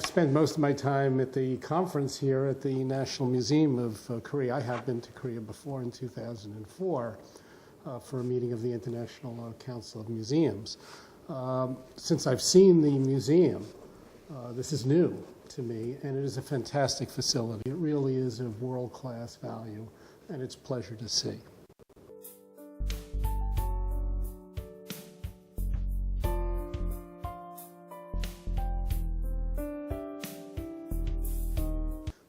I've spent most of my time at the conference here at the National Museum of Korea. I have been to Korea before in 2004 for a meeting of the International Council of Museums. Since I've seen the museum, this is new to me, and it is a fantastic facility. It really is of world-class value, and it's a pleasure to see.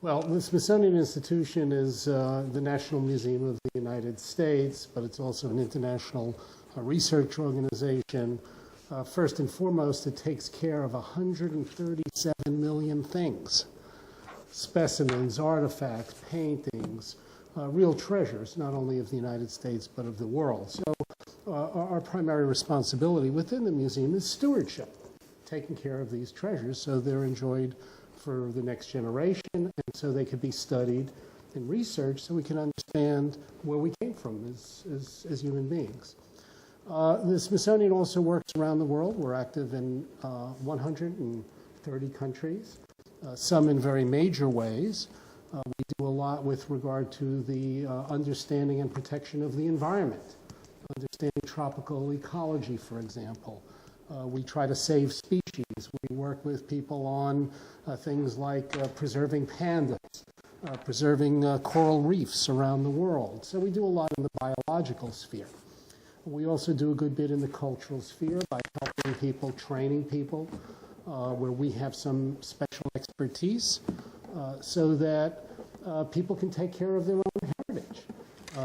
Well, the Smithsonian Institution is the National Museum of the United States, but it's also an international research organization. First and foremost, it takes care of 137 million things, specimens, artifacts, paintings, real treasures, not only of the United States, but of the world. So our primary responsibility within the museum is stewardship, taking care of these treasures so they're enjoyed for the next generation, and so they could be studied and researched so we can understand where we came from as human beings. The Smithsonian also works around the world. We're active in 130 countries, some in very major ways. We do a lot with regard to the understanding and protection of the environment, understanding tropical ecology, for example. We try to save species. We work with people on things like preserving pandas, preserving coral reefs around the world. So we do a lot in the biological sphere. We also do a good bit in the cultural sphere by helping people, training people, where we have some special expertise so that people can take care of their own heritage.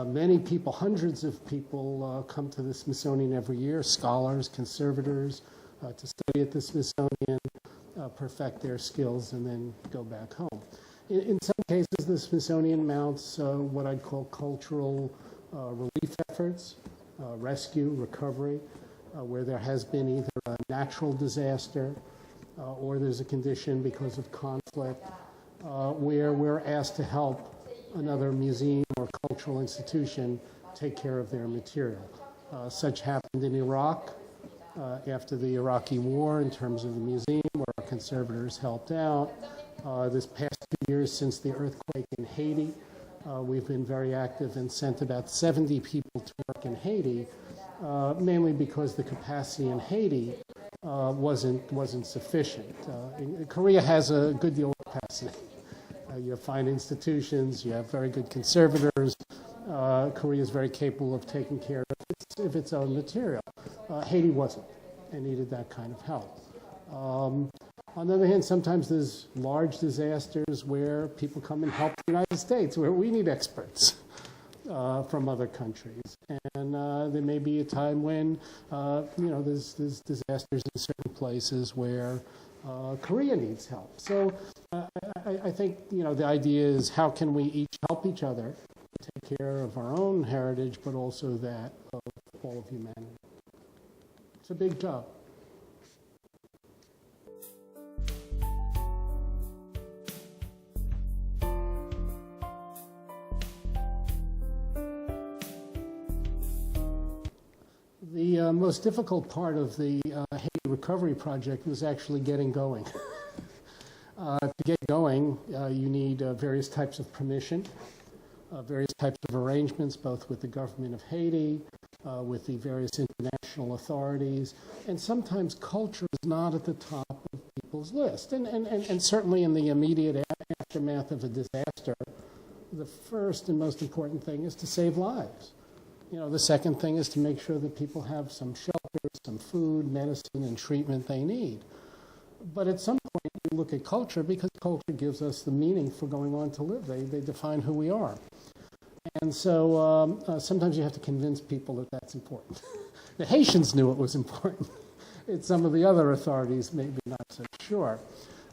Many people, hundreds of people come to the Smithsonian every year, scholars, conservators, to study at the Smithsonian, perfect their skills, and then go back home. In some cases, the Smithsonian mounts what I'd call cultural relief efforts, rescue, recovery, where there has been either a natural disaster or there's a condition because of conflict where we're asked to help another museum or cultural institution take care of their material. Such happened in Iraq after the Iraqi war in terms of the museum, where our conservators helped out. This past 2 years since the earthquake in Haiti, we've been very active and sent about 70 people to work in Haiti, mainly because the capacity in Haiti wasn't sufficient. Korea has a good deal of capacity. You have fine institutions, you have very good conservators. Korea is very capable of taking care of its own material. Haiti wasn't and needed that kind of help. On the other hand, sometimes there's large disasters where people come and help the United States, where we need experts from other countries. And there may be a time when there's disasters in certain places where Korea needs help. So I think the idea is how can we each help each other take care of our own heritage, but also that of all of humanity. It's a big job. The most difficult part of the Haiti recovery project was actually getting going. To get going, you need various types of permission, various types of arrangements, both with the government of Haiti, with the various international authorities, and sometimes culture is not at the top of people's list. And certainly in the immediate aftermath of a disaster, the first and most important thing is to save lives. The second thing is to make sure that people have some shelter, some food, medicine, and treatment they need. But at some point, we look at culture because culture gives us the meaning for going on to live. They define who we are. And so sometimes you have to convince people that that's important. The Haitians knew it was important. It's some of the other authorities maybe not so sure.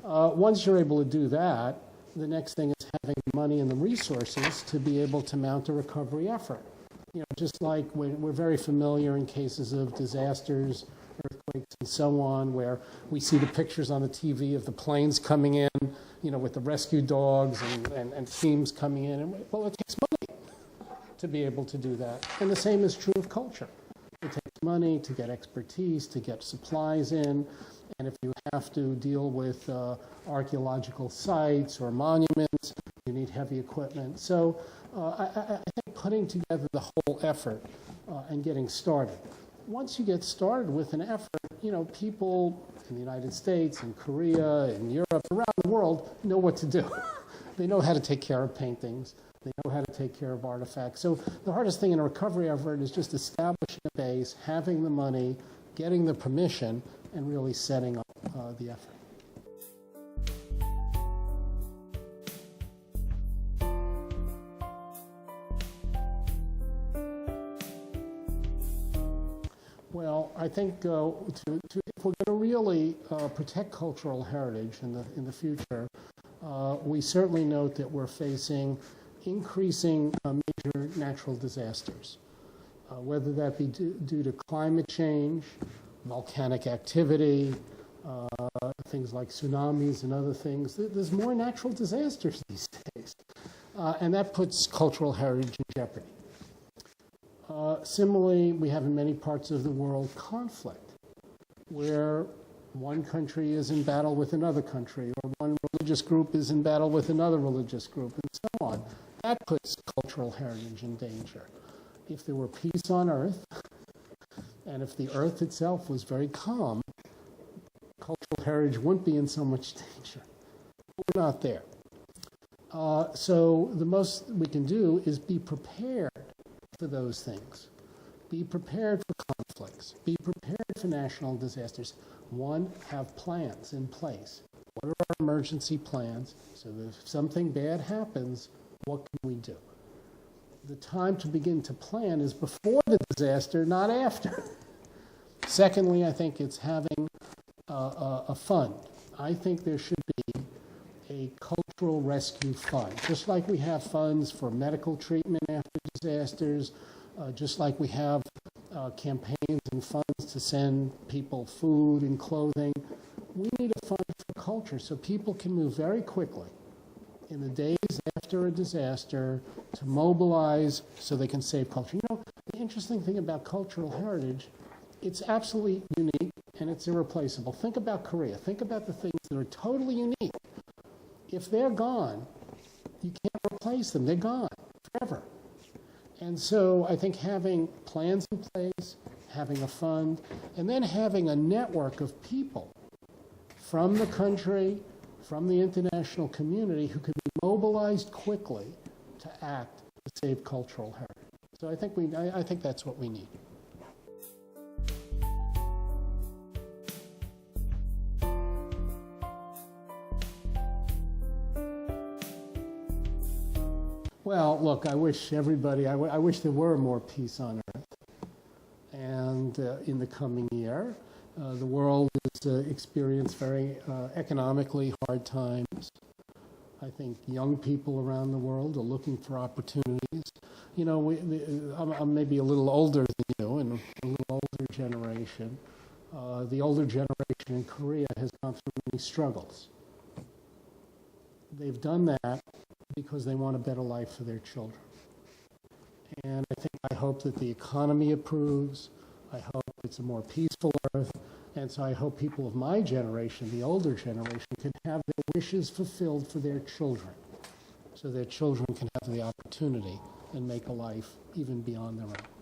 Once you're able to do that, the next thing is having the money and the resources to be able to mount a recovery effort. Just like we're very familiar in cases of disasters, earthquakes, and so on, where we see the pictures on the TV of the planes coming in, with the rescue dogs and teams coming in. Well, it takes money to be able to do that. And the same is true of culture. It takes money to get expertise, to get supplies in. And if you have to deal with archaeological sites or monuments, you need heavy equipment. So I think putting together the whole effort and getting started. Once you get started with an effort, people in the United States, in Korea, in Europe, around the world know what to do. They know how to take care of paintings. They know how to take care of artifacts. So the hardest thing in a recovery effort is just establishing a base, having the money, getting the permission, and really setting up the effort. Well, I think if we're going to really protect cultural heritage in the future, we certainly note that we're facing increasing major natural disasters, whether that be due to climate change, volcanic activity, things like tsunamis and other things. There's more natural disasters these days, and that puts cultural heritage in jeopardy. Similarly, we have in many parts of the world conflict, where one country is in battle with another country, or one religious group is in battle with another religious group, and so on. That puts cultural heritage in danger. If there were peace on Earth, and if the Earth itself was very calm, cultural heritage wouldn't be in so much danger. But we're not there. So the most we can do is be prepared for those things. Be prepared for conflicts. Be prepared for national disasters. One, have plans in place. What are our emergency plans? So that if something bad happens, what can we do? The time to begin to plan is before the disaster, not after. Secondly, I think it's having a fund. I think there should be a cultural rescue fund, just like we have funds for medical treatment after disasters, just like we have campaigns and funds to send people food and clothing. We need a fund for culture so people can move very quickly in the days after a disaster to mobilize so they can save culture. The interesting thing about cultural heritage, it's absolutely unique and it's irreplaceable. Think about Korea. Think about the things that are totally unique. If they're gone, you can't replace them. They're gone forever. And so I think having plans in place, having a fund, and then having a network of people from the country, from the international community who can be mobilized quickly to act to save cultural heritage. So I think that's what we need. Well, look, I wish everybody, I wish there were more peace on Earth. And in the coming year, the world has experienced very economically hard times. I think young people around the world are looking for opportunities. I'm maybe a little older than you, and a little older generation. The older generation in Korea has gone through many struggles. They've done that because they want a better life for their children. And I hope that the economy improves. I hope it's a more peaceful Earth. And so I hope people of my generation, the older generation, can have their wishes fulfilled for their children, so their children can have the opportunity and make a life even beyond their own.